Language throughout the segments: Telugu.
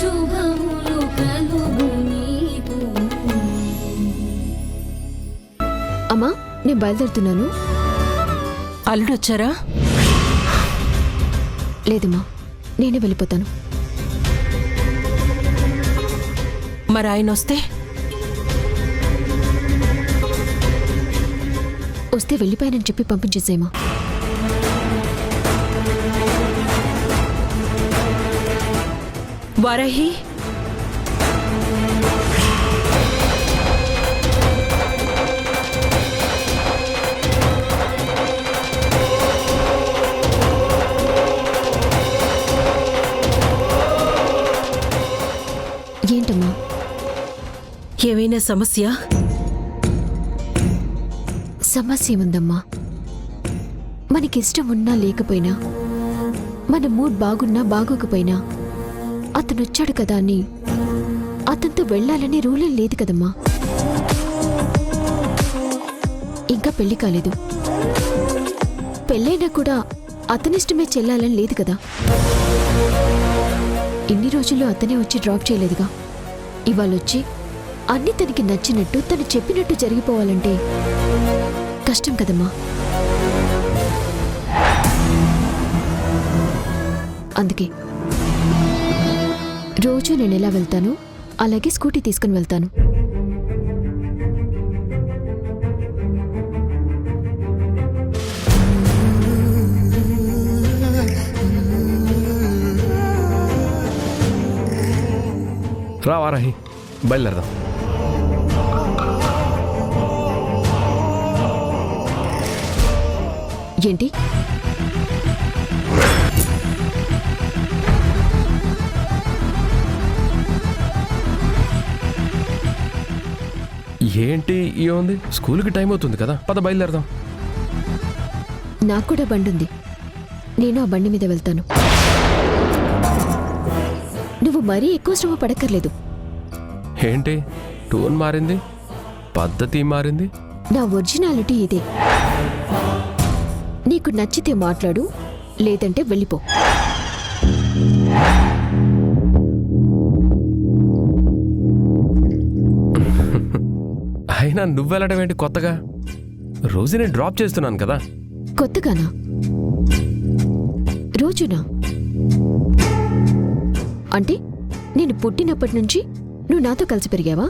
శుభములు కలుగు నీకు. అమ్మా, నేను బయలుదేరుతున్నాను. అల్లుడొచ్చారా? లేదమ్మా, నేనే వెళ్ళిపోతాను. మరి ఆయన వస్తే వెళ్ళిపోయానని చెప్పి పంపించేసేమా. వారాహి, ఏంటమ్మా? ఏమైనా సమస్య? సమస్య ఏముందమ్మా? మనకిష్టం ఉన్నా లేకపోయినా, మన మూడ్ బాగున్నా బాగోకపోయినా అతను వచ్చాడు కదా అని అతనితో వెళ్ళాలని రూలేం లేదు కదమ్మా. ఇంకా పెళ్లి కాలేదు. పెళ్ళైనా కూడా అతనిష్టమే చెల్లాలని లేదు కదా. ఇన్ని రోజుల్లో అతనే వచ్చి డ్రాప్ చేయలేదుగా. ఇవాళొచ్చి అన్ని తనకి నచ్చినట్టు తను చెప్పినట్టు జరిగిపోవాలంటే కష్టం కదమ్మా. అందుకే రోజు నేను ఎలా వెళ్తాను అలాగే స్కూటీ తీసుకుని వెళ్తాను. రా వారాహి, బయలుదేరదాం. ఏంటి? ఏంటి ఏముంది? స్కూల్కి టైం అవుతుంది కదా, పద బయలుదేరదాం. నాకు కూడా బండి ఉంది. నేను ఆ బండి మీద వెళ్తాను. నువ్వు మరీ ఎక్కువ శ్రమ పడక్కర్లేదు. ఏంటి టోన్ మారింది, పద్ధతి మారింది? నా ఒరిజినాలిటీ ఇదే. నీకు నచ్చితే మాట్లాడు, లేదంటే వెళ్ళిపో. అయినా నువ్వెళ్ళడం ఏంటి కొత్తగా? రోజు నేను డ్రాప్ చేస్తున్నాను కదా. కొత్తగానా? రోజునా? అంటే నేను పుట్టినప్పటి నుంచి నువ్వు నాతో కలిసి పెరిగావా?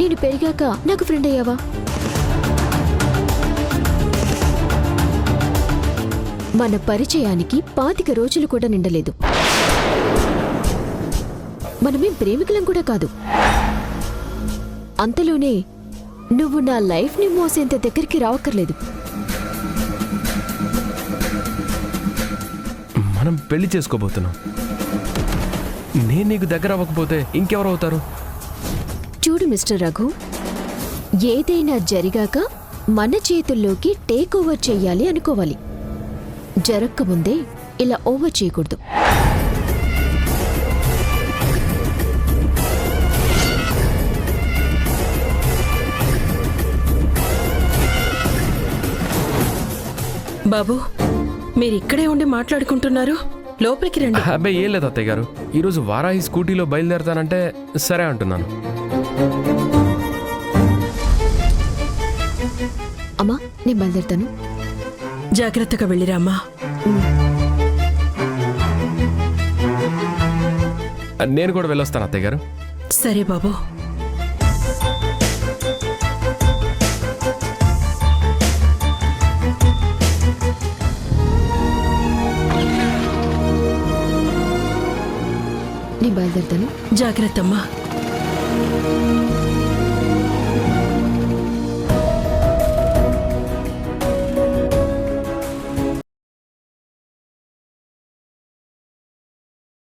నేను పెరిగాక నాకు ఫ్రెండ్ అయ్యావా? మన పరిచయానికి 25 రోజులు కూడా నిండలేదు. మనమేం ప్రేమికులం కూడా కాదు. అంతలోనే నువ్వు నా లైఫ్ని మోసేంత దగ్గరికి రావక్కర్లేదు. మనం పెళ్లి చేసుకోబోతున్నాం. నేను నీకు దగ్గర అవ్వకపోతే ఇంకెవరు అవుతారు? చూడు మిస్టర్ రఘు, ఏదైనా జరిగాక మన చేతుల్లోకి టేక్ ఓవర్ చెయ్యాలి అనుకోవాలి. జరక్కముందే ఇలా ఓవర్ చేయకూడదు. బాబు, మీరిక్కడే ఉండి మాట్లాడుకుంటున్నారు, లోపలికి రండి. అబ్బాయి ఏం లేదు అత్తయ్య గారు, ఈరోజు వారాహి స్కూటీలో బయలుదేరతానంటే సరే అంటున్నాను. అమ్మా, నేను బయలుదేరుతాను. జాగ్రత్తగా వెళ్ళిరామ్మా. నేను కూడా వెళ్ళొస్తాను అత్తయ్య గారు. సరే బాబు. నేను బయలుదేరుతాను. జాగ్రత్తమ్మా.